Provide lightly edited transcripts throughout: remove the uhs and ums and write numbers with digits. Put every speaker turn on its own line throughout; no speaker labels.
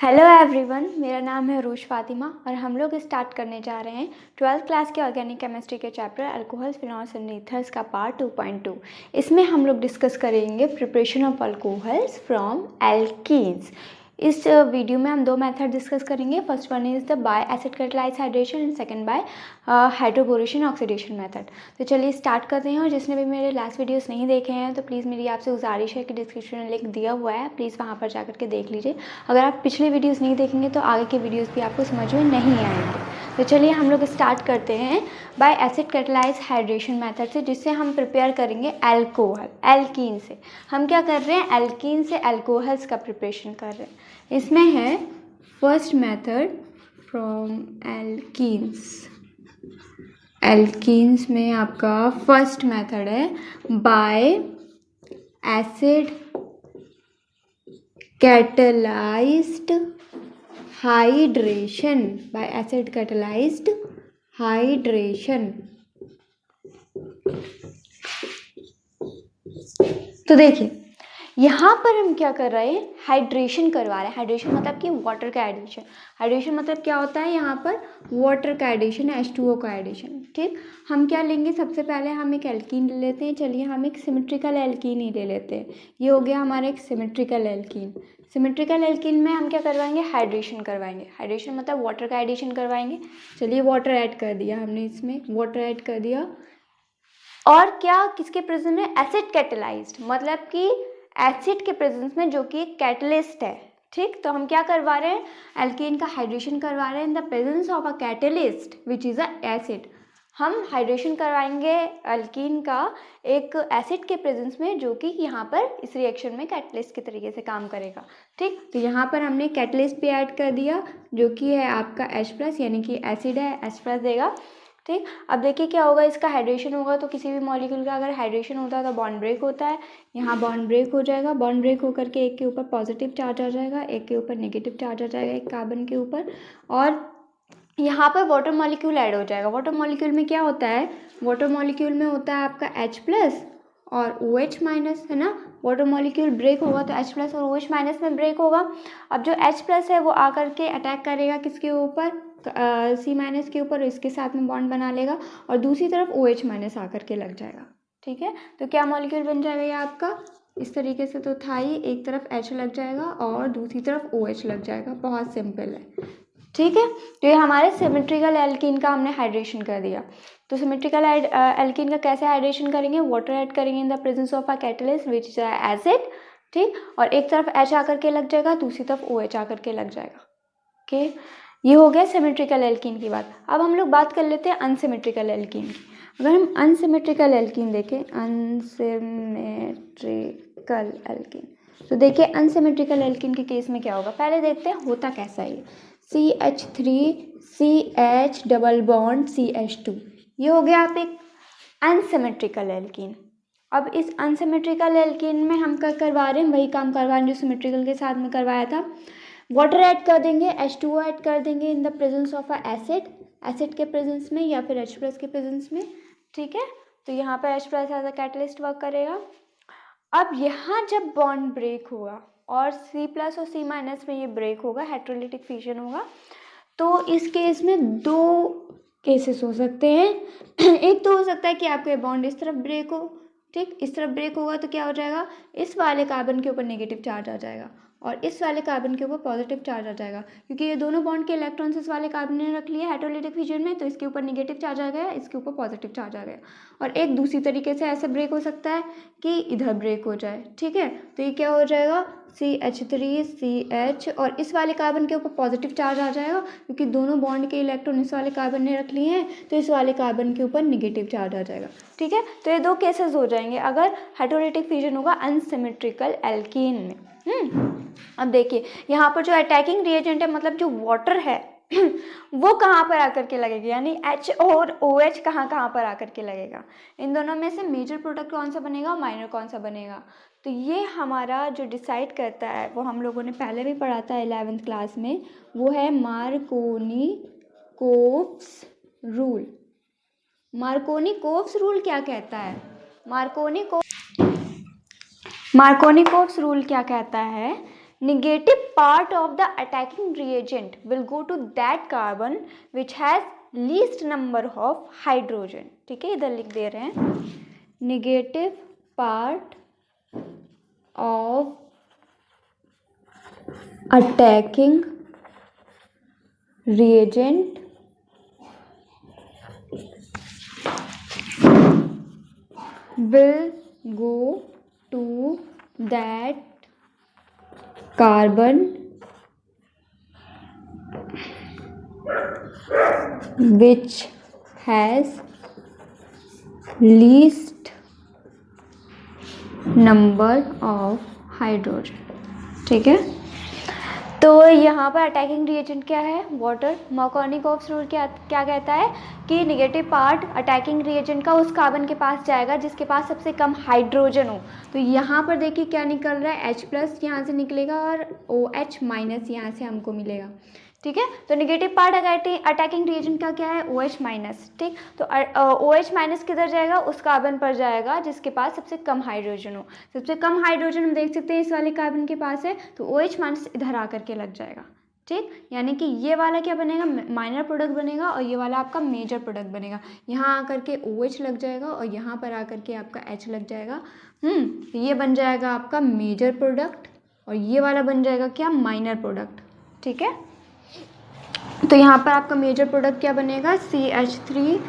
Hello everyone, मेरा नाम है रूश फातिमा और हम लोग स्टार्ट करने जा रहे हैं 12th क्लास के ऑर्गेनिक केमिस्ट्री के chapter alcohols phenols and ethers का पार्ट 2.2। इसमें हम लोग डिस्कस करेंगे preparation of alcohols from alkenes. इस वीडियो में हम दो मेथड डिस्कस करेंगे। First one is the by acid catalysed hydration and second by hydroboration oxidation method. तो चलिए स्टार्ट करते हैं। और जिसने भी मेरे लास्ट वीडियोस नहीं देखे हैं तो प्लीज़ मेरी आपसे गुजारिश है कि डिस्क्रिप्शन में लिंक दिया हुआ है, प्लीज़ वहाँ पर जाकर के देख लीजिए। अगर आप पिछले वीडियोस नहीं देखेंगे तो आगे के वीडियोस भी आपको समझ में नहीं आएंगे। तो चलिए हम लोग स्टार्ट करते हैं by acid catalysed hydration method से, जिससे हम प्रिपेयर करेंगे अल्कोहल एल्कीन से। हम क्या कर रहे हैं, एल्कीन से अल्कोहल्स का प्रिपरेशन कर रहे हैं। इसमें है first method from alkenes. Alkenes में आपका फर्स्ट मेथड है bye acid catalysed hydration. Bye acid catalysed hydration. तो देखिए यहाँ पर हम क्या कर रहे हैं, हाइड्रेशन करवा रहे हैं। हाइड्रेशन मतलब कि वाटर का एडिशन। हाइड्रेशन मतलब क्या होता है, यहाँ पर वाटर का एडिशन, H2O का एडिशन। ठीक, हम क्या लेंगे, सबसे पहले हम एक एल्कीन ले लेते हैं। चलिए हम एक सिमेट्रिकल एल्कीन ही ले लेते हैं। ये हो गया हमारा एक सिमेट्रिकल एल्कीन। सिमेट्रिकल एल्कीन में हम क्या करवाएंगे, हाइड्रेशन करवाएंगे। हाइड्रेशन मतलब वाटर का एडिशन करवाएंगे। चलिए वाटर ऐड कर दिया हमने, इसमें वाटर ऐड कर दिया। और क्या, किसके प्रेजेंस में, एसिड कैटालाइज्ड, मतलब कि एसिड के प्रेजेंस में, जो कि एक कैटलिस्ट है। ठीक, तो हम क्या करवा रहे हैं, एल्कीन का हाइड्रेशन करवा रहे हैं in the presence of a catalyst which is a acid. हम हाइड्रेशन करवाएंगे एल्कीन का एक एसिड के प्रेजेंस में, जो कि यहाँ पर इस रिएक्शन में कैटलिस्ट के तरीके से काम करेगा। ठीक, तो यहाँ पर हमने कैटलिस्ट भी ऐड कर दिया, जो कि है आपका H+, यानी कि एसिड है, H+ देगा। ठीक, अब देखिए क्या होगा, इसका हाइड्रेशन होगा तो किसी भी मॉलिक्यूल का अगर हाइड्रेशन होता है तो बॉन्ड ब्रेक होता है। यहाँ बॉन्ड ब्रेक हो जाएगा। बॉन्ड ब्रेक होकर के एक के ऊपर पॉजिटिव चार्ज आ जाएगा, एक के ऊपर नेगेटिव चार्ज आ जाएगा, एक कार्बन के ऊपर। और यहाँ पर वाटर मॉलिक्यूल ऐड हो जाएगा। वाटर मॉलिक्यूल में क्या होता है, वाटर मॉलिक्यूल में होता है आपका H+ और OH-, है ना। वाटर मॉलिक्यूल ब्रेक होगा तो H+ और OH- में ब्रेक होगा। अब जो H+ है वो आकर के अटैक करेगा किसके ऊपर, C- के ऊपर, इसके साथ में बॉन्ड बना लेगा। और दूसरी तरफ OH- आकर के लग जाएगा। ठीक है, तो क्या मॉलिक्यूल बन जाएगा ये आपका, इस तरीके से। तो था ही, एक तरफ H लग जाएगा और दूसरी तरफ OH लग जाएगा। बहुत सिंपल है। ठीक है, तो ये हमारे सिमेट्रिकल एल्कीन का हमने हाइड्रेशन कर दिया। तो सिमेट्रिकल एल्कीन का कैसे हाइड्रेशन करेंगे, वाटर ऐड करेंगे in the presence of a catalyst which is acid. ठीक, और एक तरफ H आकर के लग जाएगा, दूसरी तरफ OH आकर के लग जाएगा। ओके, ये हो गया सिमेट्रिकल एल्कीन की बात। अब हम लोग बात कर लेते हैं अनसिमेट्रिकल एल्कीन की। अगर हम अनसिमेट्रिकल एल्कीन देखें, अनसिमेट्रिकल एल्कीन, तो देखिए अनसिमेट्रिकल एल्कीन के केस में क्या होगा, पहले देखते हैं होता कैसा है। CH3 CH double bond CH2, ये हो गया आप एक अनसिमेट्रिकल एल्कीन। अब इस अनसिमेट्रिकल एल्कीन में हम क्या करवा रहे हैं, वही काम करवा रहे हैं जो सिमेट्रिकल के साथ में करवाया था। वाटर ऐड कर देंगे, H2O ऐड कर देंगे in the presence of a acid, acid के प्रेजेंस में या फिर H+ के प्रेजेंस में। ठीक है, तो यहाँ पर H+ as a catalyst work करेगा। अब यहाँ जब बॉन्ड ब्रेक होगा और C+ और C- में ये ब्रेक होगा, हेटेरोलिटिक फिजन होगा, तो इस केस में दो केसेस हो सकते हैं। एक तो हो सकता है कि आपके बॉन्ड इस तरफ ब्रेक हो। ठीक, इस तरफ ब्रेक होगा तो क्या हो जाएगा, इस वाले कार्बन के ऊपर नेगेटिव चार्ज आ जाएगा और इस वाले कार्बन के ऊपर पॉजिटिव चार्ज आ जाएगा, क्योंकि ये दोनों बॉन्ड के इलेक्ट्रॉन्स इस वाले कार्बन ने रख लिया हेटेरोलिटिक फिजन में, तो इसके ऊपर नेगेटिव चार्ज आ गया, इसके ऊपर पॉजिटिव चार्ज आ गया। और एक दूसरी तरीके से ऐसे ब्रेक हो सकता है कि इधर ब्रेक हो जाए। ठीक है, तो ये क्या हो जाएगा, CH3 CH और इस वाले कार्बन के ऊपर पॉजिटिव चार्ज आ जाएगा, क्योंकि दोनों बॉन्ड के इलेक्ट्रॉन इस वाले कार्बन ने रख लिए हैं, तो इस वाले कार्बन के ऊपर नेगेटिव चार्ज आ जाएगा। ठीक है, तो ये दो केसेस हो जाएंगे अगर हेटेरोलिटिक फिजन होगा अनसिमेट्रिकल एल्कीन में। अब देखिए यहाँ पर जो अटैकिंग रिएजेंट है, मतलब जो वाटर है वो कहाँ पर आकर के लगेगा, यानी H और OH कहाँ कहाँ पर आकर के लगेगा। इन दोनों में से मेजर प्रोडक्ट कौन सा बनेगा, माइनर कौन सा बनेगा। तो ये हमारा जो डिसाइड करता है, वो हम लोगों ने पहले भी पढ़ा था 11th क्लास में, वो है मार्कोनी-कोप्स रूल। मार्कोनी-कोप्स रूल क्या कहता है, मार्कोनी-कोप्स रूल क्या कहता है, negative part of the attacking reagent will go to that carbon which has least number of hydrogen. ठीक है, इधर लिख दे रहे हैं negative part of attacking reagent will go to that carbon which has least number of hydrogen. ठीक है, तो यहाँ पर अटैकिंग रिएजेंट क्या है, वाटर. मार्कोनिकॉफ्स रूल क्या कहता है कि नेगेटिव पार्ट अटैकिंग रिएजेंट का उस कार्बन के पास जाएगा जिसके पास सबसे कम हाइड्रोजन हो. तो यहाँ पर देखिए क्या निकल रहा है, H+ यहाँ से निकलेगा और OH- यहाँ से हमको मिलेगा. ठीक है, तो नेगेटिव पार्ट अटैकिंग रिएजेंट का क्या है, OH-. ठीक, तो OH- किधर जाएगा, उस कार्बन पर जाएगा जिसके पास सबसे कम हाइड्रोजन हो. सबसे कम हाइड्रोजन हम देख सकते हैं इस वाले कार्बन के पास है, तो OH- इधर आकर के लग जाएगा. ठीक, यानी कि ये वाला क्या बनेगा, माइनर प्रोडक्ट बनेगा और ये वाला आपका मेजर प्रोडक्ट बनेगा. यहाँ आकर के OH लग जाएगा और यहाँ पर आकर के आपका H लग जाएगा. ये बन जाएगा आपका मेजर प्रोडक्ट और ये वाला बन जाएगा क्या, माइनर प्रोडक्ट. ठीक है, तो यहाँ पर आपका मेजर प्रोडक्ट क्या बनेगा, CH3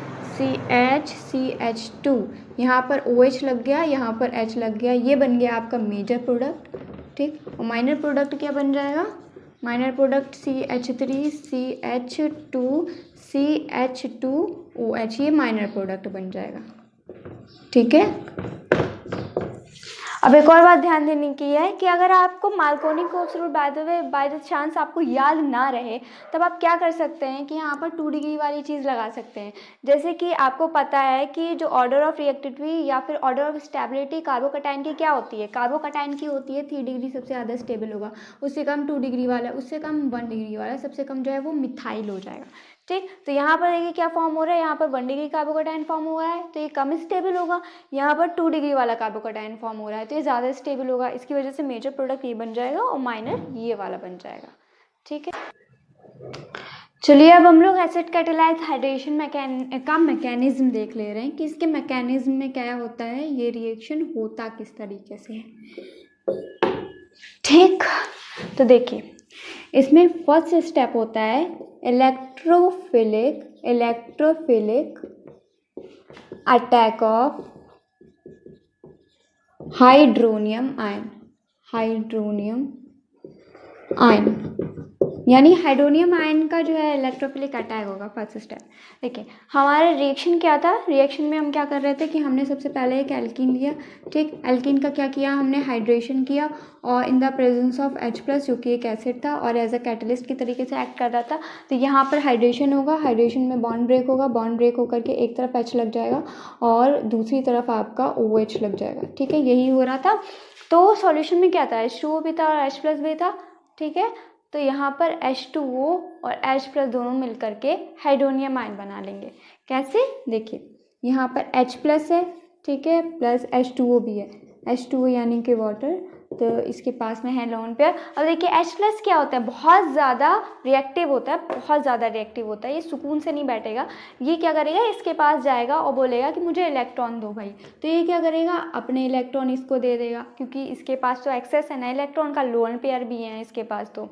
CH2. यहाँ पर OH लग गया, यहाँ पर H लग गया, ये बन गया आपका मेजर प्रोडक्ट. ठीक, और माइनर प्रोडक्ट क्या बन जाएगा, minor product CH3 CH2 CH2OH, ये माइनर प्रोडक्ट बन जाएगा. ठीक है, अब एक और बात ध्यान देने की है कि अगर आपको Markovnikov's rule by the chance आपको याद ना रहे, तब आप क्या कर सकते हैं कि यहाँ पर 2 डिग्री वाली चीज़ लगा सकते हैं. जैसे कि आपको पता है कि जो ऑर्डर ऑफ रिएक्टिविटी या फिर ऑर्डर ऑफ स्टेबिलिटी कार्बोकैटायन की क्या होती है, कार्बोकैटायन की होती है 3 डिग्री सबसे ज़्यादा स्टेबल होगा, उससे कम 2 डिग्री वाला, उससे कम 1 डिग्री वाला, सबसे कम जो है वो मिथाइल हो जाएगा. ठीक, तो यहाँ पर देखिए क्या फॉर्म हो रहा है, यहाँ पर 1 डिग्री कार्बोकैटायन फॉर्म हुआ है तो ये कम स्टेबल होगा. यहाँ पर 2 डिग्री वाला कार्बोकैटायन फॉर्म हो रहा है तो ये ज़्यादा स्टेबल होगा. इसकी वजह से मेजर प्रोडक्ट ये बन जाएगा और माइनर ये वाला बन जाएगा. ठीक है, चलिए अब हम लोग एसिड कैटालाइज हाइड्रेशन का मैकेनिज्म देख ले रहे हैं कि इसके मैकेनिज्म में क्या होता है, ये रिएक्शन होता किस तरीके से है. ठीक, तो देखिए इसमें फर्स्ट स्टेप होता है electrophilic attack of hydronium ion, यानी हाइड्रोनियम आयन का जो है इलेक्ट्रोफिलिक अटैक होगा फर्स्ट स्टेप. देखिए हमारा रिएक्शन क्या था, रिएक्शन में हम क्या कर रहे थे कि हमने सबसे पहले एक एल्कीन लिया. ठीक, एल्कीन का क्या किया, हमने हाइड्रेशन किया और in the presence of H+ जो कि एक एसिड था और एज अ कैटलिस्ट की तरीके से एक्ट कर रहा था. तो यहाँ पर हाइड्रेशन होगा, हाइड्रेशन में बॉन्ड ब्रेक होगा, बॉन्ड ब्रेक होकर के एक तरफ H लग जाएगा और दूसरी तरफ आपका OH लग जाएगा. ठीक है, यही हो रहा था. तो सॉल्यूशन में क्या था, H2O भी था और H+ भी था. ठीक है, तो यहाँ पर H2O और H+ दोनों मिलकर के हाइड्रोनियम आयन बना लेंगे. कैसे, देखिए यहाँ पर H+ है, ठीक है, प्लस H2O भी है, H2O यानी कि वाटर, तो इसके पास में है लोन पेयर. अब देखिए H+ क्या होता है, बहुत ज़्यादा रिएक्टिव होता है, बहुत ज़्यादा रिएक्टिव होता है, ये सुकून से नहीं बैठेगा. ये क्या करेगा, इसके पास जाएगा और बोलेगा कि मुझे इलेक्ट्रॉन दो भाई. तो ये क्या करेगा, अपने इलेक्ट्रॉन इसको दे देगा क्योंकि इसके पास तो एक्सेस है ना इलेक्ट्रॉन का, लोन पेयर भी है इसके पास. तो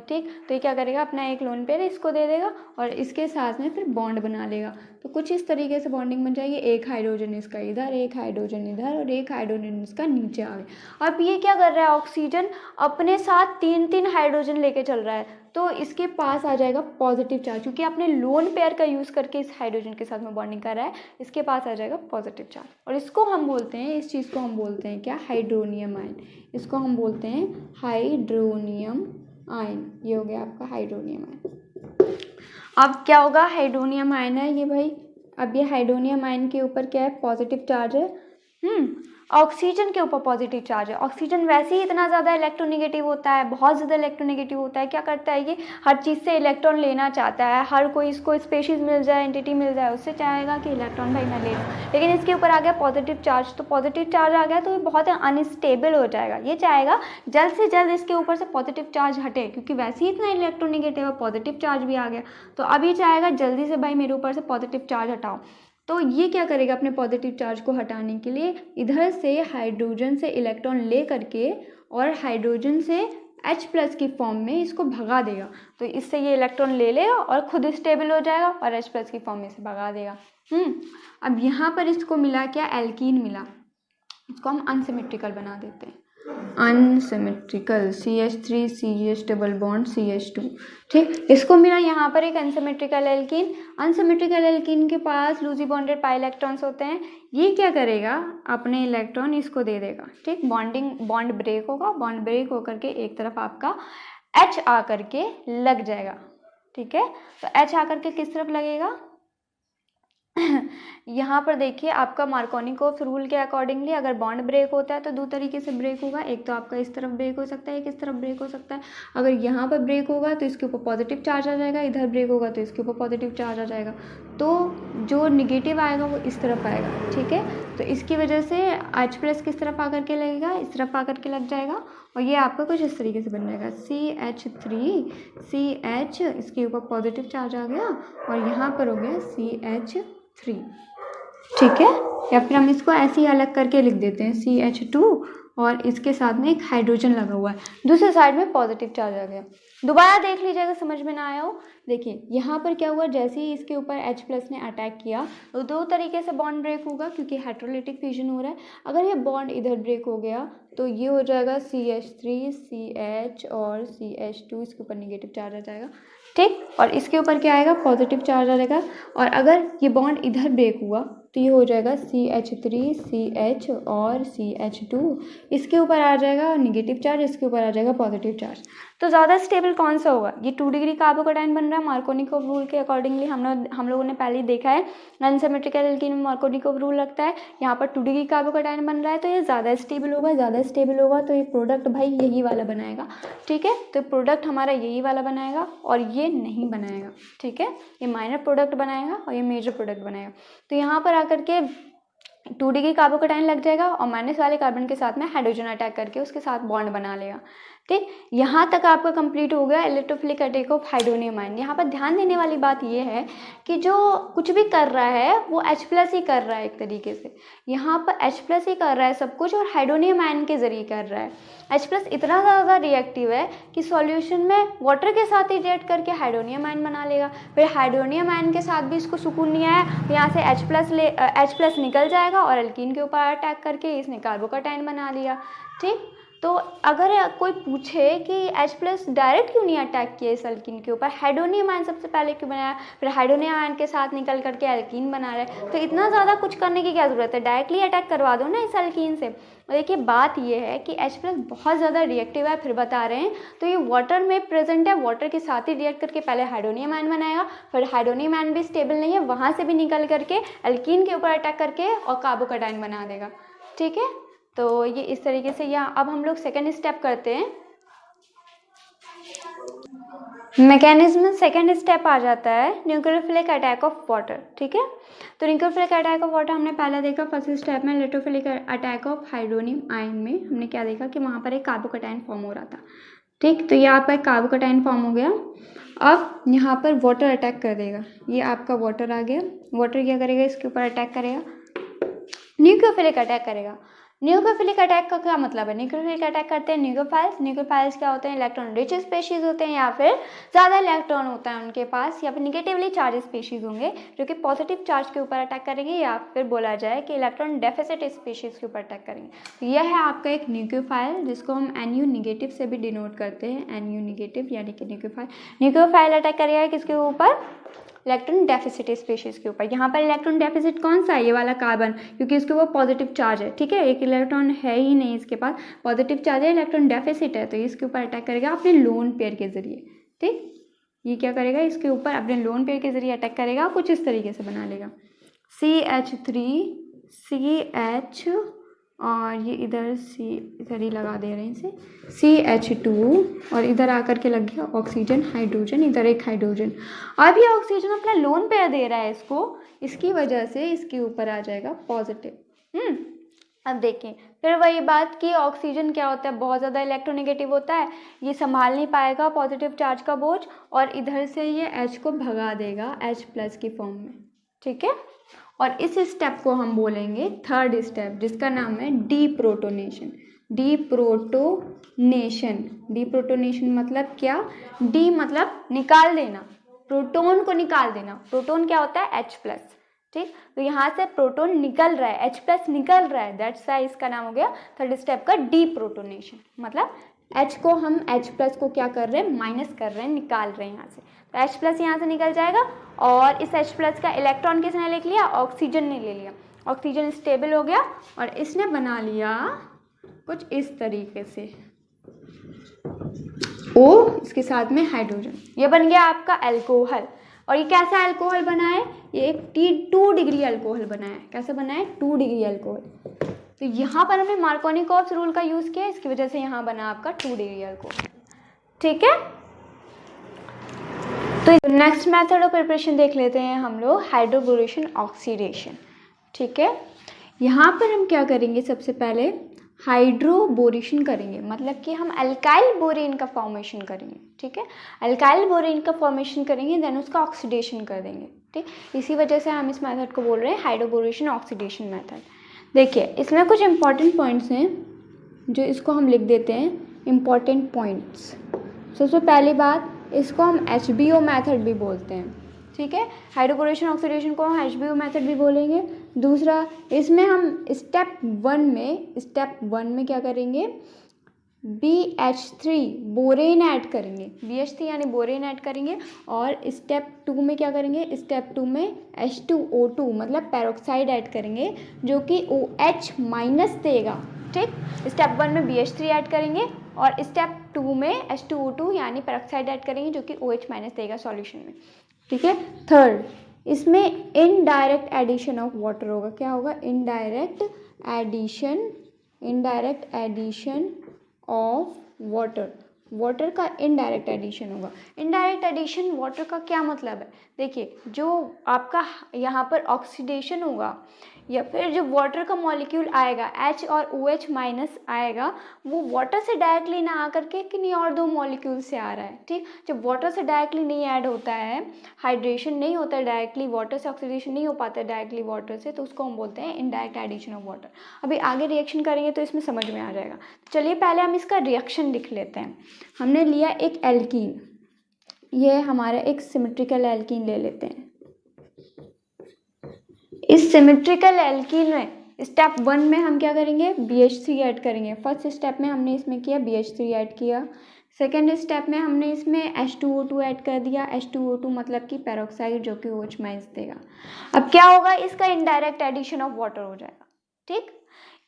ठीक, तो ये क्या करेगा, अपना एक लोन पेयर इसको दे देगा और इसके साथ में फिर बॉन्ड बना लेगा. तो कुछ इस तरीके से बॉन्डिंग बन जाएगी, एक हाइड्रोजन इसका इधर, एक हाइड्रोजन इधर और एक हाइड्रोजन इसका नीचे आ गया. अब ये क्या कर रहा है, ऑक्सीजन अपने साथ 3 हाइड्रोजन लेके चल रहा है, तो इसके पास आ जाएगा पॉजिटिव चार्ज क्योंकि अपने लोन पेयर का यूज़ करके इस हाइड्रोजन के साथ में बॉन्डिंग कर रहा है. इसके पास आ जाएगा पॉजिटिव चार्ज और इसको हम बोलते हैं, इस चीज़ को हम बोलते हैं क्या, हाइड्रोनियम आयन. इसको हम बोलते हैं हाइड्रोनियम आयन. ये हो गया आपका हाइड्रोनियम आयन. अब क्या होगा, हाइड्रोनियम आयन है ये भाई, अब ये हाइड्रोनियम आयन के ऊपर क्या है, पॉजिटिव चार्ज है. ऑक्सीजन के ऊपर पॉजिटिव चार्ज है। ऑक्सीजन वैसे ही इतना ज़्यादा इलेक्ट्रोनेगेटिव होता है, बहुत ज़्यादा इलेक्ट्रोनेगेटिव होता है। क्या करता है ये, हर चीज़ से इलेक्ट्रॉन लेना चाहता है, हर कोई इसको स्पेशीज़ मिल जाए, एंटिटी मिल जाए, उससे चाहेगा कि इलेक्ट्रॉन भाई मैं ले लूँ। लेकिन इसके ऊपर आ गया पॉजिटिव चार्ज, तो पॉजिटिव चार्ज आ गया तो ये बहुत अनस्टेबल हो जाएगा। ये चाहेगा जल्द से जल्द इसके ऊपर से पॉजिटिव चार्ज हटे, क्योंकि वैसे ही इतना इलेक्ट्रोनेगेटिव है, पॉजिटिव चार्ज भी आ गया, तो अब ये चाहेगा जल्दी से भाई मेरे ऊपर से पॉजिटिव चार्ज हटाओ। तो ये क्या करेगा, अपने पॉजिटिव चार्ज को हटाने के लिए इधर से हाइड्रोजन से इलेक्ट्रॉन ले करके और हाइड्रोजन से H+ की फॉर्म में इसको भगा देगा। तो इससे ये इलेक्ट्रॉन ले लेगा और खुद स्टेबल हो जाएगा और H+ की फॉर्म में से भगा देगा। अब यहाँ पर इसको मिला क्या, एल्कीन मिला। इसको हम अनसिमेट्रिकल बना देते हैं, unsymmetrical CH3 CH double bond CH2। ठीक, इसको मिला यहाँ पर एक अनसिमेट्रिकल एल्कीन। अनसिमेट्रिकल एल्कीन के पास लूजी बॉन्डेड पाई इलेक्ट्रॉन्स होते हैं। ये क्या करेगा, अपने इलेक्ट्रॉन इसको दे देगा। ठीक, बॉन्ड ब्रेक होगा, बॉन्ड ब्रेक होकर के एक तरफ आपका H आ करके लग जाएगा। ठीक है, तो H आ करके किस तरफ लगेगा यहाँ पर देखिए, आपका मार्कोनिकोव रूल के अकॉर्डिंगली अगर बॉन्ड ब्रेक होता है तो दो तरीके से ब्रेक होगा। एक तो आपका इस तरफ ब्रेक हो सकता है, एक इस तरफ ब्रेक हो सकता है। अगर यहाँ पर ब्रेक होगा तो इसके ऊपर पॉजिटिव चार्ज आ जाएगा, इधर ब्रेक होगा तो इसके ऊपर पॉजिटिव चार्ज आ जाएगा। तो जो निगेटिव आएगा वो इस तरफ आएगा। ठीक है, तो इसकी वजह से H+ किस तरफ आकर के लगेगा, इस तरफ आकर के लग जाएगा और ये आपका कुछ इस तरीके से बन जाएगा CH3 CH, इसके ऊपर पॉजिटिव चार्ज आ गया और यहाँ पर हो गया CH3। ठीक है, या फिर हम इसको ऐसे ही अलग करके लिख देते हैं CH2 और इसके साथ में एक हाइड्रोजन लगा हुआ है, दूसरे साइड में पॉजिटिव चार्ज आ गया। दोबारा देख लीजिएगा, समझ में ना आया हो। देखिए यहाँ पर क्या हुआ, जैसे ही इसके ऊपर H+ ने अटैक किया तो दो तरीके से बॉन्ड ब्रेक होगा, क्योंकि हेटेरोलिटिक फ्यूजन हो रहा है। अगर ये बॉन्ड इधर ब्रेक हो गया तो ये हो जाएगा CH3 CH और CH2, इसके ऊपर निगेटिव चार्ज आ जाएगा। ठीक, और इसके ऊपर क्या आएगा, पॉजिटिव चार्ज आ जाएगा। और अगर ये बॉन्ड इधर ब्रेक हुआ तो ये हो जाएगा CH3 CH और CH2, इसके ऊपर आ जाएगा निगेटिव चार्ज, इसके ऊपर आ जाएगा पॉजिटिव चार्ज। तो ज़्यादा स्टेबल कौन सा होगा, ये 2 डिग्री कार्बोकैटायन बन रहा है मार्कोनिकोव रूल के अकॉर्डिंगली। हम लोगों ने पहले ही देखा है अनसिमेट्रिकल एल्कीन में मार्कोनिकोव रूल लगता है। यहाँ पर 2 डिग्री कार्बोकैटायन बन रहा है तो ये ज़्यादा स्टेबल होगा। ज़्यादा स्टेबल होगा तो ये प्रोडक्ट भाई यही वाला बनाएगा। ठीक है, तो प्रोडक्ट हमारा यही वाला बनाएगा और ये नहीं बनाएगा। ठीक है, ये माइनर प्रोडक्ट बनाएगा और ये मेजर प्रोडक्ट बनाएगा। तो यहाँ पर आकर के 2 डिग्री कार्बोकैटायन लग जाएगा और माइनस वाले कार्बन के साथ में हाइड्रोजन अटैक करके उसके साथ बॉन्ड बना लेगा। ठीक, यहाँ तक आपका कंप्लीट हो गया electrophilic attack of hydronium ion. यहाँ पर ध्यान देने वाली बात ये है कि जो कुछ भी कर रहा है वो H+ ही कर रहा है एक तरीके से। यहाँ पर H+ ही कर रहा है सब कुछ और हाइड्रोनियम आयन के जरिए कर रहा है। H+ इतना ज़्यादा रिएक्टिव है कि सॉल्यूशन में वाटर के साथ ही रिएक्ट करके हाइड्रोनियम आयन बना लेगा। फिर हाइड्रोनियम आयन के साथ भी इसको सुकून नहीं आया तो यहाँ से H+ निकल जाएगा और एल्कीन के ऊपर अटैक करके इसने कार्बोकैटायन बना लिया। ठीक, तो अगर कोई पूछे कि H+ डायरेक्ट क्यों नहीं अटैक किया इस एल्कीन के ऊपर, हाइड्रोनियम आयन सबसे पहले क्यों बनाया, फिर हाइड्रोनियम आयन के साथ निकल करके एल्कीन बना रहा है, तो इतना ज़्यादा कुछ करने की क्या ज़रूरत है, डायरेक्टली अटैक करवा दो ना इस एल्कीन से। देखिए बात ये है कि H+ बहुत ज़्यादा रिएक्टिव है, फिर बता रहे हैं। तो ये वाटर में प्रेजेंट है, वाटर के साथ ही रिएक्ट करके पहले हाइड्रोनियम आयन बनाएगा, फिर हाइड्रोनियम आयन भी स्टेबल नहीं है, वहाँ से भी निकल करके एल्कीन के ऊपर अटैक करके और कार्बोकैटायन बना देगा। ठीक है, तो ये इस तरीके से। यहाँ अब हम लोग सेकेंड स्टेप करते हैं, मैकेनिज्म। सेकेंड स्टेप आ जाता है न्यूक्लियोफिलिक अटैक ऑफ वाटर। ठीक है, तो न्यूक्लियोफिलिक अटैक ऑफ वाटर हमने पहले देखा फर्स्ट स्टेप में। Electrophilic attack of hydronium ion में हमने क्या देखा कि वहाँ पर एक कार्बोकैटायन फॉर्म हो रहा था। ठीक, तो ये आपका एक कार्बोकैटायन फॉर्म हो गया। अब यहाँ पर वाटर अटैक कर देगा, ये आपका वाटर आ गया। वाटर क्या करेगा, इसके ऊपर अटैक करेगा, न्यूक्लियोफिलिक अटैक करेगा। न्यूक्लियोफिलिक अटैक का क्या मतलब है, न्यूक्लियोफिलिक अटैक करते हैं न्यूक्लियोफाइल्स। न्यूक्लियोफाइल्स क्या होते हैं, इलेक्ट्रॉन रिच स्पेशीज होते हैं या फिर ज़्यादा इलेक्ट्रॉन होता है उनके पास, या फिर निगेटिवली चार्ज स्पेशीज होंगे जो कि पॉजिटिव चार्ज के ऊपर अटैक करेंगे, या फिर बोला जाए कि इलेक्ट्रॉन डेफिसिट स्पेशीज के ऊपर अटैक करेंगे। तो यह है आपका एक न्यूक्लियोफाइल जिसको हम NU नेगेटिव से भी डिनोट करते हैं, NU नेगेटिव यानी कि न्यूक्लियोफाइल। न्यूक्लियोफाइल अटैक करेगा किसके ऊपर, इलेक्ट्रॉन डेफिसिट स्पीशीज के ऊपर। यहाँ पर इलेक्ट्रॉन डेफिसिट कौन सा है, ये वाला कार्बन, क्योंकि इसके ऊपर पॉजिटिव चार्ज है। ठीक है, एक इलेक्ट्रॉन है ही नहीं इसके पास, पॉजिटिव चार्ज है, इलेक्ट्रॉन डेफिसिट है, तो इसके ऊपर अटैक करेगा अपने लोन पेयर के जरिए। ठीक, ये क्या करेगा, इसके ऊपर अपने लोन पेयर के जरिए अटैक करेगा, कुछ इस तरीके से बना लेगा CH3 CH और ये इधर सी इधर ही लगा दे रहे हैं इसे CH2 और इधर आकर के लग गया ऑक्सीजन हाइड्रोजन, इधर एक हाइड्रोजन। अब ये ऑक्सीजन अपना लोन पेयर दे रहा है इसको, इसकी वजह से इसके ऊपर आ जाएगा पॉजिटिव। अब देखें फिर वही बात कि ऑक्सीजन क्या होता है, बहुत ज़्यादा इलेक्ट्रोनेगेटिव होता है, ये संभाल नहीं पाएगा पॉजिटिव चार्ज का बोझ और इधर से ये H को भगा देगा H+ की फॉर्म में। ठीक है, और इस स्टेप को हम बोलेंगे थर्ड स्टेप, जिसका नाम है डीप्रोटोनेशन। डीप्रोटोनेशन, डीप्रोटोनेशन मतलब क्या, डी मतलब निकाल देना, प्रोटोन को निकाल देना। प्रोटोन क्या होता है H+, ठीक, तो यहाँ से प्रोटोन निकल रहा है, H+ निकल रहा है, दैट्स वाई इसका नाम हो गया थर्ड स्टेप का डीप्रोटोनेशन। मतलब H को हम H+ को क्या कर रहे हैं, माइनस कर रहे हैं, निकाल रहे हैं यहाँ से, तो H+ यहाँ से निकल जाएगा और इस H+ का इलेक्ट्रॉन किसने ले लिया, ऑक्सीजन ने ले लिया। ऑक्सीजन स्टेबल हो गया और इसने बना लिया कुछ इस तरीके से O, इसके साथ में हाइड्रोजन, ये बन गया आपका अल्कोहल। और ये कैसा अल्कोहल बना है, ये एक 2 डिग्री अल्कोहल बना है। कैसे बना है, 2 डिग्री अल्कोहल। तो यहाँ पर हमने मार्कोनिकॉव्स रूल का यूज़ किया, इसकी वजह से यहाँ बना आपका 2 डिग्री अल्कोहल। ठीक है, तो नेक्स्ट मेथड ऑफ प्रिपरेशन देख लेते हैं हम लोग, हाइड्रोबोरेशन ऑक्सीडेशन। ठीक है, यहाँ पर हम क्या करेंगे, सबसे पहले हाइड्रोबोरेशन करेंगे, मतलब कि हम अल्काइल बोरेन का फॉर्मेशन करेंगे। ठीक है, अल्काइल बोरेन का फॉर्मेशन करेंगे, देन उसका ऑक्सीडेशन कर देंगे। ठीक, इसी वजह से हम इस मेथड को बोल रहे हैं हाइड्रोबोरेशन ऑक्सीडेशन मेथड। देखिए इसमें कुछ इंपॉर्टेंट पॉइंट्स हैं जो इसको हम लिख देते हैं, इंपॉर्टेंट पॉइंट्स। सबसे पहली बात, इसको हम HBO मेथड भी बोलते हैं। ठीक है, हाइड्रोबोरेशन ऑक्सीडेशन को हम HBO मेथड भी बोलेंगे। दूसरा, इसमें हम स्टेप वन में क्या करेंगे, BH3 बोरेन ऐड करेंगे, BH3 यानी बोरेन ऐड करेंगे। और स्टेप 2 में क्या करेंगे, स्टेप 2 में H2O2 मतलब पेरोक्साइड ऐड करेंगे, जो कि OH- देगा। ठीक, स्टेप 1 में BH3 ऐड करेंगे और स्टेप 2 में H2O2 यानी पेरोक्साइड ऐड करेंगे, जो कि OH- देगा सॉल्यूशन में। ठीक है, थर्ड, इसमें इनडायरेक्ट एडिशन ऑफ वाटर होगा। क्या होगा, इनडायरेक्ट एडिशन ऑफ वाटर का इनडायरेक्ट एडिशन होगा। इनडायरेक्ट एडिशन वाटर का क्या मतलब है, देखिए जो आपका यहाँ पर ऑक्सीडेशन होगा या फिर जो वाटर का मॉलिक्यूल आएगा H और OH- आएगा, वो वाटर से डायरेक्टली ना आकर के किन्हीं और 2 मॉलिक्यूल से आ रहा है। ठीक, जब वाटर से डायरेक्टली नहीं ऐड होता है, हाइड्रेशन नहीं होता है डायरेक्टली वाटर से, ऑक्सीडेशन नहीं हो पाता है डायरेक्टली वाटर से, तो उसको हम बोलते हैं इनडायरेक्ट एडिशन ऑफ वाटर। अभी आगे रिएक्शन करेंगे तो इसमें समझ में आ जाएगा। चलिए पहले हम इसका रिएक्शन लिख लेते हैं। हमने लिया एक एल्कीन, ये हमारा एक सिमेट्रिकल एल्कीन ले लेते हैं। इस सिमेट्रिकल एल्कीन में स्टेप 1 में हम क्या करेंगे, BH3 ऐड करेंगे। फर्स्ट स्टेप में हमने इसमें किया BH3 ऐड किया। सेकेंड स्टेप में हमने इसमें H2O2 ऐड कर दिया। H2O2 मतलब कि पेरोक्साइड, जो कि OH- देगा। अब क्या होगा, इसका इनडायरेक्ट एडिशन ऑफ वाटर हो जाएगा। ठीक,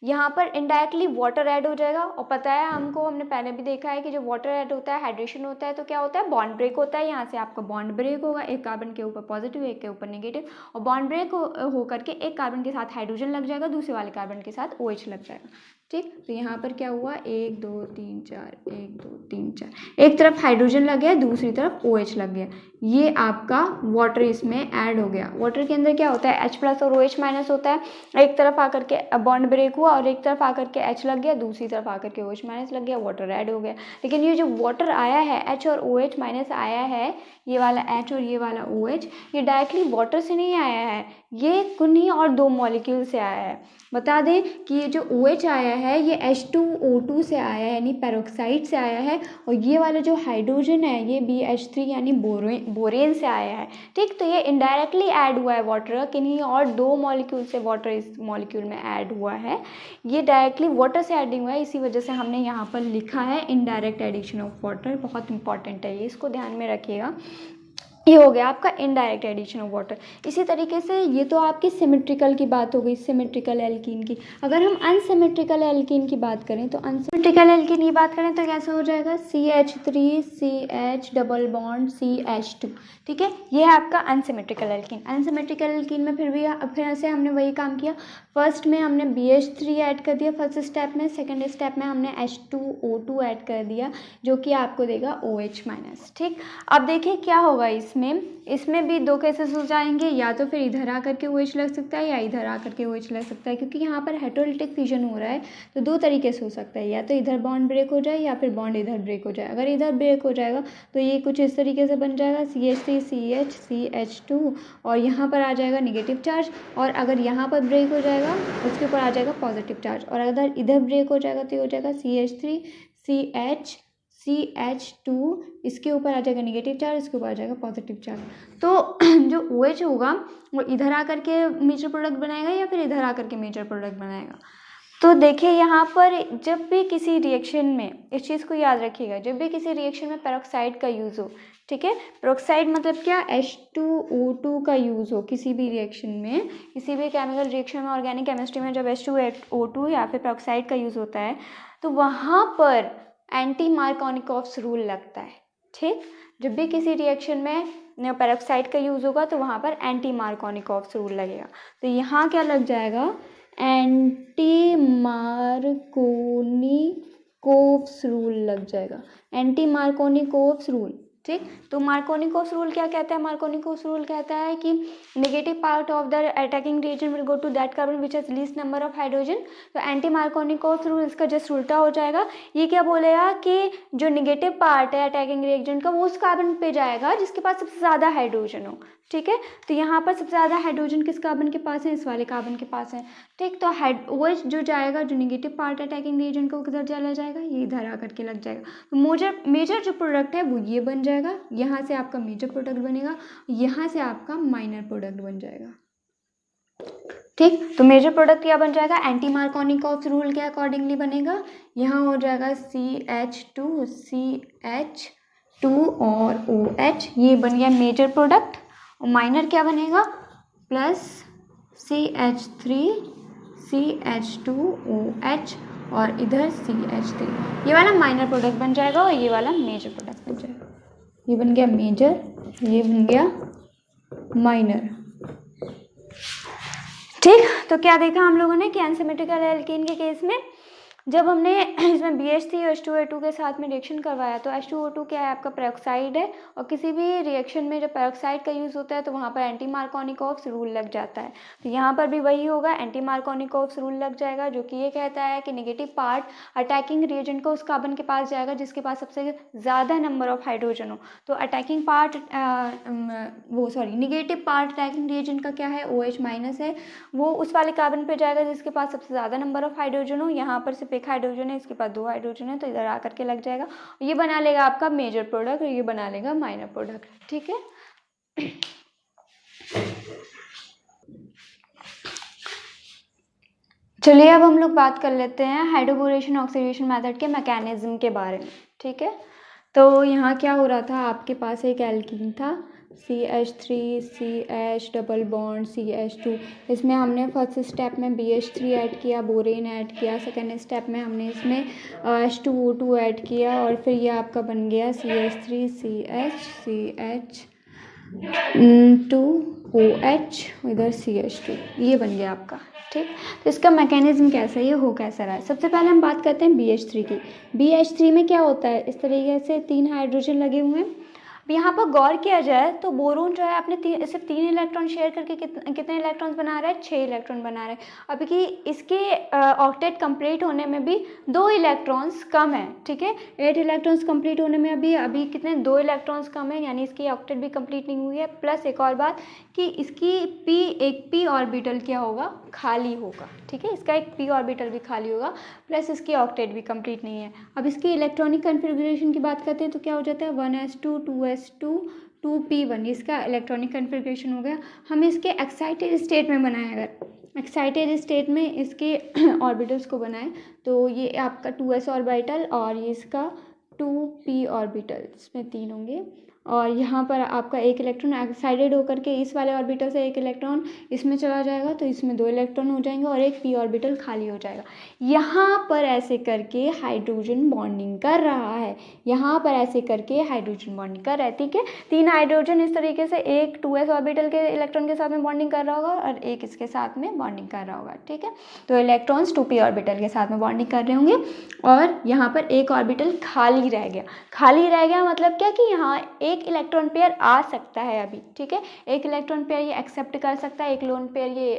यहाँ पर इनडायरेक्टली वाटर ऐड हो जाएगा। और पता है हमको, हमने पहले भी देखा है कि जब वाटर ऐड होता है, हाइड्रेशन होता है, तो क्या होता है, बॉन्ड ब्रेक होता है। यहाँ से आपका बॉन्ड ब्रेक होगा, एक कार्बन के ऊपर पॉजिटिव, एक के ऊपर नेगेटिव, और बॉन्ड ब्रेक होकर के एक कार्बन के साथ हाइड्रोजन लग जाएगा, दूसरे वाले कार्बन के साथ OH लग जाएगा। ठीक, तो यहाँ पर क्या हुआ, 1 2 3 4, 1 2 3 4, एक तरफ हाइड्रोजन लग गया, दूसरी तरफ OH लग गया, ये आपका वाटर इसमें ऐड हो गया। वाटर के अंदर क्या होता है, H+ और OH- होता है। एक तरफ आकर के बॉन्ड ब्रेक हुआ और एक तरफ आकर के H लग गया, दूसरी तरफ आकर के OH- लग गया, वाटर ऐड हो गया। लेकिन ये जो वाटर आया है, H और OH- आया है, ये वाला H और ये वाला OH, ये डायरेक्टली वाटर से नहीं आया है, ये किन्हीं और 2 मॉलिक्यूल से आया है। बता दें कि ये जो OH आया है, ये H2O2 से आया है, यानी पेरोक्साइड से आया है, और ये वाला जो हाइड्रोजन है, ये BH3 यानी बोरेन से आया है। ठीक, तो ये इनडायरेक्टली ऐड हुआ है वाटर, किन्हीं और 2 मॉलिक्यूल से वाटर इस मॉलिक्यूल में ऐड हुआ है, ये डायरेक्टली वाटर से एडिंग हुआ है। इसी वजह से हमने यहाँ पर लिखा है इनडायरेक्ट एडिशन ऑफ वाटर। बहुत इंपॉर्टेंट है ये, इसको ध्यान में रखिएगा। ये हो गया आपका इनडायरेक्ट एडिशन ऑफ वाटर। इसी तरीके से ये तो आपकी सिमेट्रिकल की बात हो गई, सिमेट्रिकल एल्कीन की। अगर हम अनसिमेट्रिकल एल्कीन की बात करें तो अनसिमेट्रिकल एल्कीन की बात करें तो कैसे हो जाएगा, CH3 CH double bond CH2, ठीक है। ये है आपका अनसिमेट्रिकल एल्कीन। अनसिमेट्रिकल एल्कीन में फिर से हमने वही काम किया, फर्स्ट में हमने BH3 ऐड कर दिया फर्स्ट स्टेप में, सेकेंड स्टेप में हमने H2O2 ऐड कर दिया जो कि आपको देगा OH-, ठीक। अब देखिए क्या होगा इसमें भी दो केसेस हो जाएंगे, या तो फिर इधर आकर के OH लग सकता है या इधर आकर के OH लग सकता है, क्योंकि यहाँ पर हेटेरोलिटिक फिजन हो रहा है तो दो तरीके से हो सकता है, या तो इधर बॉन्ड ब्रेक हो जाए या फिर बॉन्ड इधर ब्रेक हो जाए। अगर इधर ब्रेक हो जाएगा तो ये कुछ इस तरीके से बन जाएगा CH3 CH CH2 और यहाँ पर आ जाएगा नेगेटिव चार्ज, और अगर यहाँ पर ब्रेक हो जाएगा उसके ऊपर आ जाएगा पॉजिटिव चार्ज, और अगर इधर ब्रेक हो जाएगा तो ये हो जाएगा CH3 CH CH2, इसके ऊपर आ जाएगा नेगेटिव चार्ज, इसके ऊपर आ जाएगा पॉजिटिव चार्ज। तो जो OH होगा वो इधर आकर के मेजर प्रोडक्ट बनाएगा या फिर इधर आकर के मेजर प्रोडक्ट बनाएगा। तो देखिए यहाँ पर जब भी किसी रिएक्शन में, इस चीज़ को याद रखिएगा, जब भी किसी रिएक्शन में पेरोक्साइड का यूज़ हो, ठीक है, पेरोक्साइड मतलब क्या, H2O2 का यूज़ हो किसी भी रिएक्शन में, किसी भी केमिकल रिएक्शन में, ऑर्गेनिक केमिस्ट्री में जब H2O2 या फिर पेरोक्साइड का यूज़ होता है तो वहाँ पर एंटी मार्कोनिकॉफ्स रूल लगता है, ठीक। जब भी किसी रिएक्शन में पेरोक्साइड का यूज़ होगा तो वहाँ पर एंटी मार्कोनिकॉफ्स रूल लगेगा। तो यहाँ क्या लग जाएगा, एंटी मार्कोनिकोव्स रूल लग जाएगा, एंटी मार्कोनिकोव्स रूल, ठीक। तो मार्कोनिकोव्स रूल क्या कहता है, मार्कोनिकोव्स रूल कहता है कि negative part of the attacking reagent will go to that carbon which has least number of hydrogen. तो एंटी मार्कोनिकोव्स रूल इसका जस्ट उल्टा हो जाएगा। ये क्या बोलेगा कि जो नेगेटिव पार्ट है अटैकिंग रिएजेंट का वो उस कार्बन पे जाएगा जिसके पास सबसे ज़्यादा हाइड्रोजन हो, ठीक है। तो यहाँ पर सबसे ज़्यादा हाइड्रोजन किस कार्बन के पास है, इस वाले कार्बन के पास है, ठीक। तो OH जो जाएगा, जो नेगेटिव पार्ट अटैकिंग रिएजेंट का वो किधर चला जाएगा, ये इधर आकर के लग जाएगा। तो मेजर जो प्रोडक्ट है वो ये बन जाएगा, यहाँ से आपका मेजर प्रोडक्ट बनेगा, यहाँ से आपका माइनर प्रोडक्ट बन जाएगा, ठीक। तो मेजर प्रोडक्ट क्या बन जाएगा, एंटी मार्कोनिकॉव्स रूल के अकॉर्डिंगली बनेगा। यहाँ हो जाएगा CH2 CH2 और OH, ये बन गया मेजर प्रोडक्ट। और माइनर क्या बनेगा, प्लस CH3 CH2OH और इधर CH3, ये वाला माइनर प्रोडक्ट बन जाएगा और ये वाला मेजर प्रोडक्ट बन जाएगा। ये बन गया मेजर, ये बन गया माइनर, ठीक। तो क्या देखा हम लोगों ने कि अनसिमेट्रिकल एल्कीन के केस में जब हमने इसमें BH3 और H2O2 के साथ में रिएक्शन करवाया तो H2O2 क्या है, आपका पेरोक्साइड है, और किसी भी रिएक्शन में जब पेरोक्साइड का यूज़ होता है तो वहाँ पर एंटी मार्कोनिकॉव्स रूल लग जाता है। तो यहाँ पर भी वही होगा, एंटी मार्कोनिकॉव्स रूल लग जाएगा, जो कि ये कहता है कि नेगेटिव पार्ट अटैकिंग रिएजेंट को उस कार्बन के पास जाएगा जिसके पास सबसे ज़्यादा नंबर ऑफ हाइड्रोजन हो। तो attacking part negative part attacking reagent का क्या है, OH- है, वो उस वाले कार्बन पे जाएगा जिसके पास सबसे ज़्यादा नंबर ऑफ हाइड्रोजन हो। यहाँ पर सिर्फ एक हाइड्रोजन है, इसके पास 2 हाइड्रोजन है, तो इधर आकर के लग जाएगा। ये बना लेगा आपका मेजर प्रोडक्ट और ये बना लेगा माइनर प्रोडक्ट, ठीक है। चलिए अब हम लोग बात कर लेते हैं हाइड्रोबोरेशन ऑक्सीडेशन मेथड के मैकेनिज्म के बारे में, ठीक है। तो यहाँ क्या हो रहा था, आपके पास एक एल्कीन था CH3 CH double bond CH2, इसमें हमने फर्स्ट स्टेप में BH3 ऐड किया, बोरेन ऐड किया, सेकेंड स्टेप में हमने इसमें H2O2 ऐड किया, और फिर ये आपका बन गया CH3 CH 2OH, इधर CH2, ये बन गया आपका, ठीक। तो इसका मैकेनिज्म कैसा है, ये हो कैसा रहा है। सबसे पहले हम बात करते हैं BH3 की। BH3 में क्या होता है, इस तरीके से 3 हाइड्रोजन लगे हुए हैं। अब यहाँ पर गौर किया जाए तो बोरोन जो है अपने सिर्फ 3 इलेक्ट्रॉन शेयर करके कितने इलेक्ट्रॉन्स बना रहा है, 6 इलेक्ट्रॉन बना रहा है। अब कि इसके ऑक्टेट कंप्लीट होने में भी 2 इलेक्ट्रॉन्स कम है, ठीक है। 8 इलेक्ट्रॉन्स कंप्लीट होने में अभी कितने, 2 इलेक्ट्रॉन्स कम है, यानी इसकी ऑक्टेट भी कंप्लीट नहीं हुई है। प्लस एक और बात कि इसकी एक p ऑर्बिटल क्या होगा, खाली होगा, ठीक है। इसका एक p ऑर्बिटल भी खाली होगा, प्लस इसकी ऑक्टेट भी कंप्लीट नहीं है। अब इसकी इलेक्ट्रॉनिक कन्फिग्रेशन की बात करते हैं तो क्या हो जाता है, 1s2 2s2 2p1, इसका इलेक्ट्रॉनिक कन्फिग्रेशन हो गया। हम इसके एक्साइटेड स्टेट में बनाए, अगर एक्साइटेड स्टेट में इसके ऑर्बिटल्स को बनाए तो ये आपका 2s ऑर्बिटल और ये इसका 2p ऑर्बिटल, इसमें 3 होंगे, और यहाँ पर आपका एक इलेक्ट्रॉन एक्साइटेड होकर के इस वाले ऑर्बिटल से एक इलेक्ट्रॉन इसमें चला जाएगा, तो इसमें 2 इलेक्ट्रॉन हो जाएंगे और एक p ऑर्बिटल खाली हो जाएगा। यहाँ पर ऐसे करके हाइड्रोजन बॉन्डिंग कर रहा है, यहाँ पर ऐसे करके हाइड्रोजन बॉन्डिंग कर रहा है। ठीक है, 3 हाइड्रोजन इस तरीके से, एक 2s ऑर्बिटल के इलेक्ट्रॉन के साथ में बॉन्डिंग कर रहा होगा और एक इसके साथ में बॉन्डिंग कर रहा होगा। ठीक है, तो इलेक्ट्रॉन्स 2p ऑर्बिटल के साथ में बॉन्डिंग कर रहे होंगे और यहाँ पर एक ऑर्बिटल खाली रह गया। खाली रह गया मतलब क्या कि यहाँ एक इलेक्ट्रॉन पेयर आ सकता है अभी। ठीक है, एक इलेक्ट्रॉन पेयर ये एक्सेप्ट कर सकता है, एक लोन पेयर ये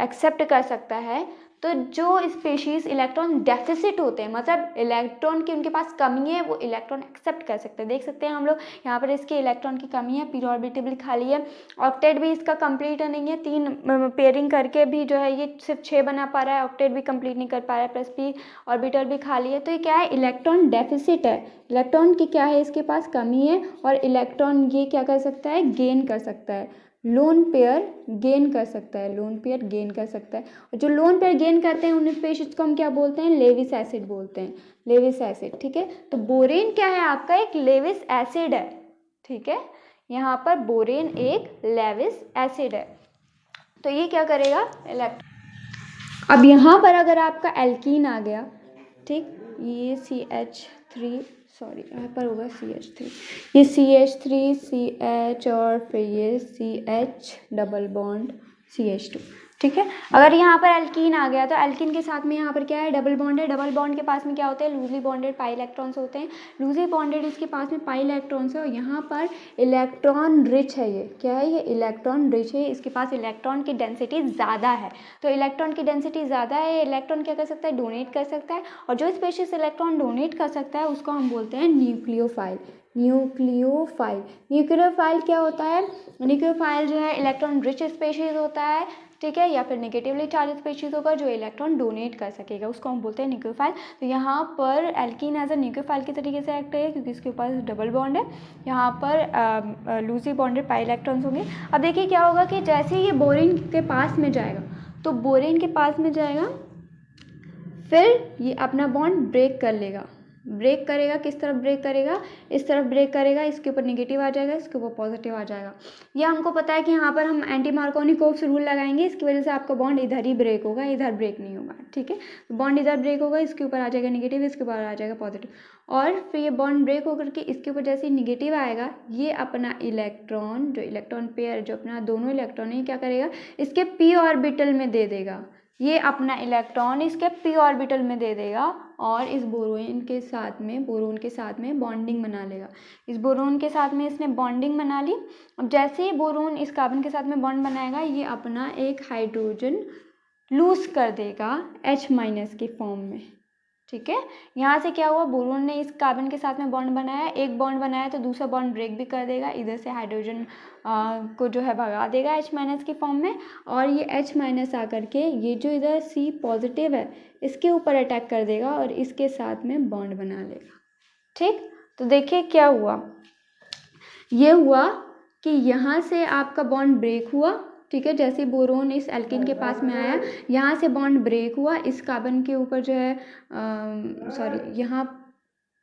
एक्सेप्ट कर सकता है। तो जो स्पेशीज इलेक्ट्रॉन डेफिसिट होते हैं, मतलब इलेक्ट्रॉन की उनके पास कमी है, वो इलेक्ट्रॉन एक्सेप्ट कर सकते हैं। देख सकते हैं हम लोग यहाँ पर इसके इलेक्ट्रॉन की कमी है, p ऑर्बिटल भी खाली है, ऑक्टेट भी इसका कंप्लीट नहीं है, 3 पेयरिंग करके भी जो है ये सिर्फ 6 बना पा रहा है, ऑक्टेट भी कंप्लीट नहीं कर पा रहा है, प्लस p ऑर्बिटल भी खाली है। तो ये क्या है, इलेक्ट्रॉन डेफिसिट है, इलेक्ट्रॉन की क्या है, इसके पास कमी है और इलेक्ट्रॉन ये क्या कर सकता है, गेन कर सकता है, लोन पेयर गेन कर सकता है, लोन पेयर गेन कर सकता है। और जो लोन पेयर गेन करते हैं उन स्पीशीज को हम क्या बोलते हैं, लेविस एसिड बोलते हैं, लेविस एसिड। ठीक है, तो बोरेन क्या है आपका, एक लेविस एसिड है। ठीक है, यहाँ पर बोरेन एक लेविस एसिड है। तो ये क्या करेगा, अब यहाँ पर अगर आपका एल्कीन आ गया, ठीक, ये CH3 सॉरी यहाँ पर होगा CH3, ये CH3 CH और फिर ये CH डबल बॉन्ड CH2। ठीक है, अगर यहाँ पर एल्कीन आ गया तो एल्कीन के साथ में यहाँ पर क्या है, डबल बॉन्ड है। डबल बॉन्ड के पास में क्या होते हैं, लूजली बॉन्डेड पाई इलेक्ट्रॉन्स होते हैं, लूजली बॉन्डेड इसके पास में पाई इलेक्ट्रॉन्स है और यहाँ पर इलेक्ट्रॉन रिच है। ये क्या है, ये इलेक्ट्रॉन रिच है, इसके पास इलेक्ट्रॉन की डेंसिटी ज़्यादा है। तो इलेक्ट्रॉन की डेंसिटी ज़्यादा है, इलेक्ट्रॉन क्या कर सकता है, डोनेट कर सकता है, और जो स्पेशीज इलेक्ट्रॉन डोनेट कर सकता है उसको हम बोलते हैं न्यूक्लियोफाइल। न्यूक्लियोफाइल, न्यूक्लियोफाइल क्या होता है, न्यूक्लियोफाइल जो है इलेक्ट्रॉन रिच स्पेशीज होता है। ठीक है, या फिर नेगेटिवली चार्ज स्पेशीज होगा जो इलेक्ट्रॉन डोनेट कर सकेगा, उसको हम बोलते हैं न्यूक्लियोफाइल। तो यहाँ पर एल्कीन एज अ न्यूक्लियोफाइल के तरीके से एक्ट है क्योंकि इसके पास डबल बॉन्ड है, यहाँ पर लूजली बॉन्डेड पाई इलेक्ट्रॉन्स होंगे। अब देखिए क्या होगा कि जैसे ही ये बोरेन के पास में जाएगा, तो बोरेन के पास में जाएगा, फिर ये अपना बॉन्ड ब्रेक कर लेगा। ब्रेक करेगा, किस तरफ ब्रेक करेगा, इस तरफ ब्रेक करेगा, इसके ऊपर नेगेटिव आ जाएगा, इसके ऊपर पॉजिटिव आ जाएगा। यह हमको पता है कि यहाँ पर हम एंटी मार्कोनिकोव्स रूल लगाएंगे, इसकी वजह से आपका बॉन्ड इधर ही ब्रेक होगा, इधर ब्रेक नहीं होगा। ठीक है, तो बॉन्ड इधर ब्रेक होगा, इसके ऊपर आ जाएगा नेगेटिव, इसके ऊपर आ जाएगा पॉजिटिव, और फिर ये बॉन्ड ब्रेक होकर के इसके ऊपर जैसे निगेटिव आएगा, ये अपना इलेक्ट्रॉन, जो इलेक्ट्रॉन पेयर जो अपना दोनों इलेक्ट्रॉन है क्या करेगा, इसके p ऑर्बिटल में दे देगा। ये अपना इलेक्ट्रॉन इसके p ऑर्बिटल में दे देगा और इस बोरोन के साथ में बॉन्डिंग बना लेगा। इस बोरोन के साथ में इसने बॉन्डिंग बना ली। अब जैसे ही बोरोन इस कार्बन के साथ में बॉन्ड बनाएगा, ये अपना एक हाइड्रोजन लूज कर देगा H- के फॉर्म में। ठीक है, यहाँ से क्या हुआ, बोरोन ने इस कार्बन के साथ में बॉन्ड बनाया, एक बॉन्ड बनाया तो दूसरा बॉन्ड ब्रेक भी कर देगा, इधर से हाइड्रोजन को जो है भगा देगा H- की फॉर्म में, और ये H- आकर के ये जो इधर C पॉजिटिव है इसके ऊपर अटैक कर देगा और इसके साथ में बॉन्ड बना लेगा। ठीक, तो देखिए क्या हुआ, ये हुआ कि यहाँ से आपका बॉन्ड ब्रेक हुआ। ठीक है, जैसे बोरोन इस एल्कीन के पास में आया, यहाँ से बॉन्ड ब्रेक हुआ, इस कार्बन के ऊपर जो है यहाँ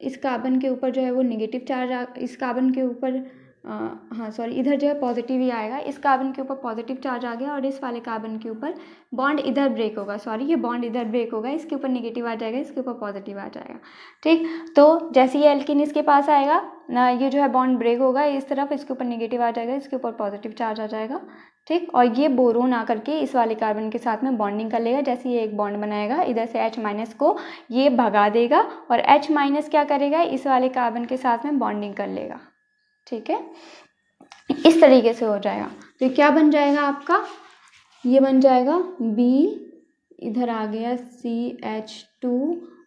इस कार्बन के ऊपर जो है वो नेगेटिव चार्ज इस कार्बन के ऊपर इधर जो है पॉजिटिव ही आएगा, इस कार्बन के ऊपर पॉजिटिव चार्ज आ गया और इस वाले कार्बन के ऊपर बॉन्ड इधर ब्रेक होगा, ये बॉन्ड इधर ब्रेक होगा, इसके ऊपर नेगेटिव आ जाएगा, इसके ऊपर पॉजिटिव आ जाएगा। ठीक, तो जैसे ये एल्कीन इसके पास आएगा ना, ये जो है बॉन्ड ब्रेक होगा इस तरफ, इसके ऊपर नेगेटिव आ जाएगा, इसके ऊपर पॉजिटिव चार्ज आ जाएगा। ठीक, और ये बोरोन आकर के इस वाले कार्बन के साथ में बॉन्डिंग कर लेगा। जैसे ये एक बॉन्ड बनाएगा, इधर से H- को ये भगा देगा और H- क्या करेगा, इस वाले कार्बन के साथ में बॉन्डिंग कर लेगा। ठीक है, इस तरीके से हो जाएगा। तो क्या बन जाएगा आपका, ये बन जाएगा B, इधर आ गया CH2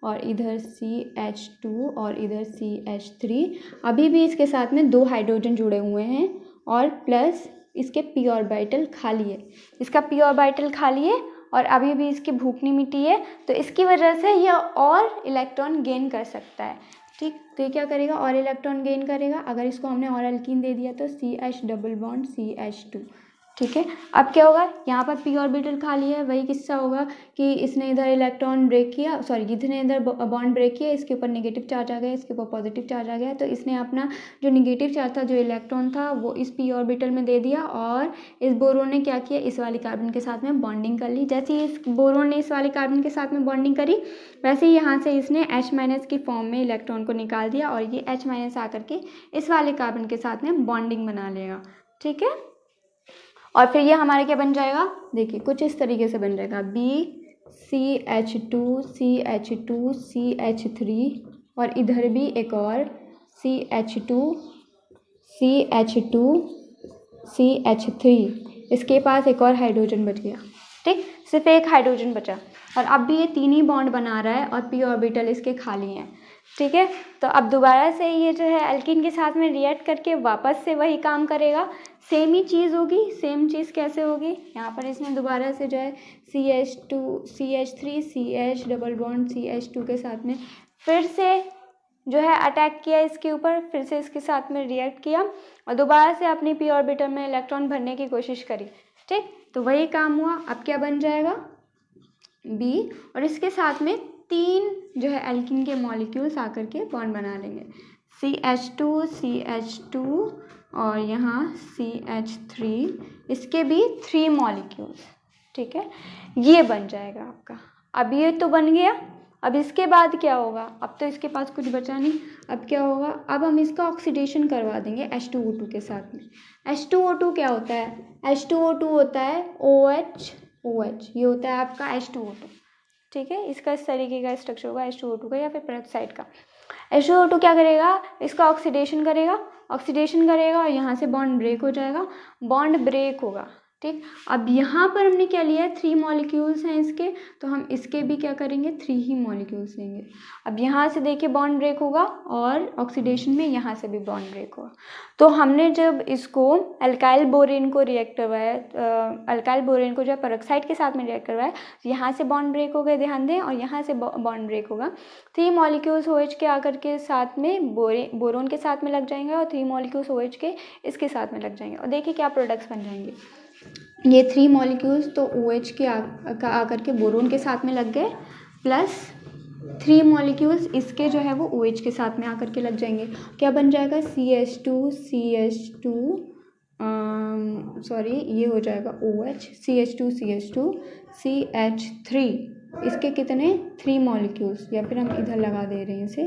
और इधर CH2 और इधर CH3। अभी भी इसके साथ में 2 हाइड्रोजन जुड़े हुए हैं और प्लस इसके p ऑर्बिटल खाली है, इसका p ऑर्बिटल खाली है और अभी भी इसकी भूख नहीं मिटी है, तो इसकी वजह से यह और इलेक्ट्रॉन गेन कर सकता है। ठीक, तो ये क्या करेगा, और इलेक्ट्रॉन गेन करेगा। अगर इसको हमने और एल्कीन दे दिया तो CH डबल बॉन्ड CH2। ठीक है। अब क्या होगा, यहाँ पर पी ऑर्बिटल खाली है, वही किस्सा होगा कि इसने इधर इलेक्ट्रॉन ब्रेक किया, सॉरी इसने इधर बॉन्ड ब्रेक किया, इसके ऊपर नेगेटिव चार्ज आ गया, इसके ऊपर पॉजिटिव चार्ज आ गया, तो इसने अपना जो नेगेटिव चार्ज था, जो इलेक्ट्रॉन था, वो इस पी ऑर्बिटल में दे दिया और इस बोरोन ने क्या किया, इस वाले कार्बन के साथ में बॉन्डिंग कर ली। जैसे ही इस बोरोन ने इस वाले कार्बन के साथ में बॉन्डिंग करी, वैसे ही यहाँ से इसने H- की फॉर्म में इलेक्ट्रॉन को निकाल दिया और ये H- आकर के इस वाले कार्बन के साथ में बॉन्डिंग बना लेगा। ठीक है, और फिर ये हमारे क्या बन जाएगा, देखिए कुछ इस तरीके से बन जाएगा, BCH2 CH2 CH3 और इधर भी एक और CH2 CH2 CH3, इसके पास एक और हाइड्रोजन बच गया। ठीक, सिर्फ एक हाइड्रोजन बचा और अब भी ये तीन ही बॉन्ड बना रहा है और पी ऑर्बिटल इसके खाली हैं। ठीक है, तो अब दोबारा से ये जो है एल्कीन के साथ में रिएक्ट करके वापस से वही काम करेगा, सेम ही चीज़ होगी। सेम चीज़ कैसे होगी, यहाँ पर इसने दोबारा से जो है CH2 CH3 CH double bond CH2 के साथ में फिर से जो है अटैक किया इसके ऊपर, फिर से इसके साथ में रिएक्ट किया और दोबारा से अपनी पी ऑर्बिटल में इलेक्ट्रॉन भरने की कोशिश करी। ठीक, तो वही काम हुआ। अब क्या बन जाएगा, B और इसके साथ में तीन जो है एल्कीन के मॉलिक्यूल्स आकर के बॉन्ड बना लेंगे, CH2 CH2 और यहाँ CH3, इसके भी 3 मॉलिक्यूल्स। ठीक है, ये बन जाएगा आपका। अब ये तो बन गया, अब इसके बाद क्या होगा, अब तो इसके पास कुछ बचा नहीं, अब क्या होगा, अब हम इसका ऑक्सीडेशन करवा देंगे H2O2 के साथ में। H2O2 क्या होता है, H2O2 होता है OH, ये होता है आपका H2O2। ठीक है, इसका इस तरीके का स्ट्रक्चर होगा H2O2 का या फिर पेरोक्साइड का। H2O2 क्या करेगा, इसका ऑक्सीडेशन करेगा और यहाँ से बॉन्ड ब्रेक हो जाएगा, बॉन्ड ब्रेक होगा। ठीक, अब यहाँ पर हमने क्या लिया है, 3 मॉलिक्यूल्स हैं इसके, तो हम इसके भी क्या करेंगे, 3 ही मॉलिक्यूल्स लेंगे। अब यहाँ से देखिए बॉन्ड ब्रेक होगा और ऑक्सीडेशन में यहाँ से भी बॉन्ड ब्रेक होगा। तो हमने जब इसको अल्काइल बोरेन को रिएक्ट करवाया, अल्काइल बोरेन को जो है पेरोक्साइड के साथ में रिएक्ट करवाया, तो यहाँ से बॉन्ड ब्रेक हो गए, ध्यान दें, और यहाँ से बॉन्ड ब्रेक होगा। 3 मॉलिक्यूल्स OH के आकर के साथ में बोरोन के साथ में लग जाएंगे और 3 मॉलिक्यूल्स OH के इसके साथ में लग जाएंगे और देखिए क्या प्रोडक्ट्स बन जाएंगे। ये 3 मॉलिक्यूल्स तो OH के आकर के बोरोन के साथ में लग गए, प्लस 3 मॉलिक्यूल्स इसके जो है वो OH के साथ में आकर के लग जाएंगे। क्या बन जाएगा, CH2 सॉरी ये हो जाएगा OH, CH2 CH3, इसके कितने 3 मॉलिक्यूल्स, या फिर हम इधर लगा दे रहे हैं इसे,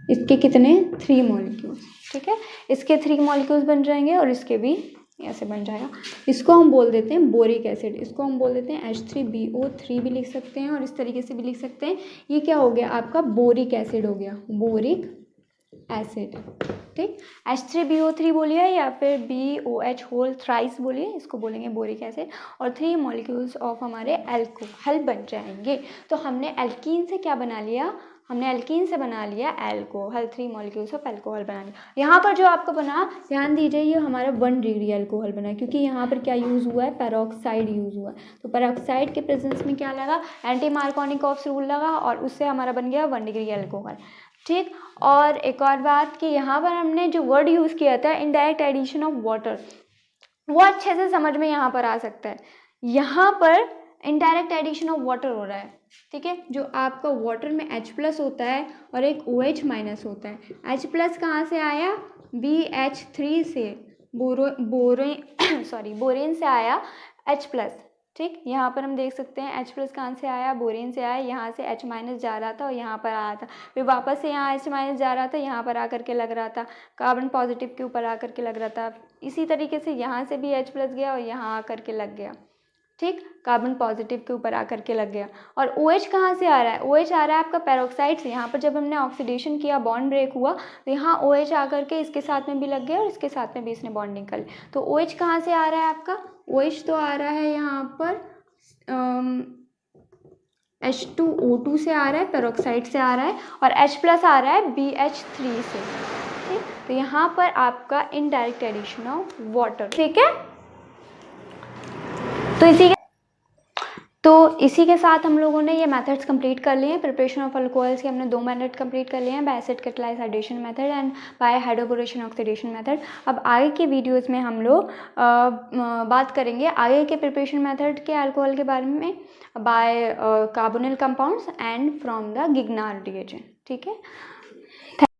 इसके कितने 3 मॉलिक्यूल्स। ठीक है, इसके 3 मॉलिक्यूल्स बन जाएंगे और इसके भी ऐसे बन जाएगा। इसको हम बोल देते हैं बोरिक एसिड, इसको हम बोल देते हैं H3BO3 भी लिख सकते हैं और इस तरीके से भी लिख सकते हैं। ये क्या हो गया आपका, बोरिक एसिड हो गया, बोरिक एसिड। ठीक, H3BO3 बोलिए या फिर BOH होल थ्राइस बोलिए, इसको बोलेंगे बोरिक एसिड, और 3 मॉलिक्यूल्स ऑफ हमारे अल्कोहल बन जाएंगे। तो हमने एल्कीन से क्या बना लिया, हमने एल्कीन से बना लिया अल्कोहल, 3 मॉलिक्यूल्स ऑफ अल्कोहल बना लिया। यहाँ पर जो आपको बना, ध्यान दीजिए, ये हमारा 1 डिग्री अल्कोहल बना, क्योंकि यहाँ पर क्या यूज़ हुआ है, पेरोक्साइड यूज़ हुआ है। तो पेरोक्साइड के प्रेजेंस में क्या लगा, एंटी मार्कोनिकॉफ्स रूल लगा और उससे हमारा बन गया 1 डिग्री अल्कोहल। ठीक, और एक और बात कि यहाँ पर हमने जो वर्ड यूज़ किया था इनडायरेक्ट एडिशन ऑफ वाटर, वो अच्छे से समझ में यहाँ पर आ सकता है। यहाँ पर इनडायरेक्ट एडिशन ऑफ वाटर हो रहा है। ठीक है, जो आपका वाटर में H+ होता है और एक OH- होता है। H+ कहाँ से आया, BH3 से, बोरेन से आया H+। ठीक, यहाँ पर हम देख सकते हैं H+ कहाँ से आया, बोरेन से आया, यहाँ से H- जा रहा था और यहाँ पर आ रहा था, फिर वापस से यहाँ H- जा रहा था, यहाँ पर आकर के लग रहा था, कार्बन पॉजिटिव के ऊपर आकर के लग रहा था। इसी तरीके से यहाँ से भी H+ गया और यहाँ आकर के लग गया। ठीक, कार्बन पॉजिटिव के ऊपर आकर के लग गया। और OH कहाँ से आ रहा है, OH आ रहा है आपका पेरोक्साइड से। यहाँ पर जब हमने ऑक्सीडेशन किया, बॉन्ड ब्रेक हुआ, तो यहाँ OH आकर के इसके साथ में भी लग गया और इसके साथ में भी इसने बॉन्डिंग कर ली। तो OH कहाँ से आ रहा है आपका, OH तो आ रहा है यहाँ पर H2O2 से आ रहा है, पेरोक्साइड से आ रहा है, और H+ आ रहा है BH3 से। ठीक, तो यहाँ पर आपका इनडायरेक्ट एडिशन ऑफ वाटर। ठीक है, तो इसी तो इसी के साथ हम लोगों ने ये मेथड्स कंप्लीट कर लिए हैं। प्रिपरेशन ऑफ अल्कोहल्स के हमने 2 मेथड कंप्लीट कर लिए हैं, by acid catalyse hydration method and by hydroboration oxidation method. अब आगे के वीडियोस में हम लोग बात करेंगे आगे के प्रिपरेशन मेथड के अल्कोहल के बारे में, by carbonyl compounds and from the Grignard reagent. ठीक है।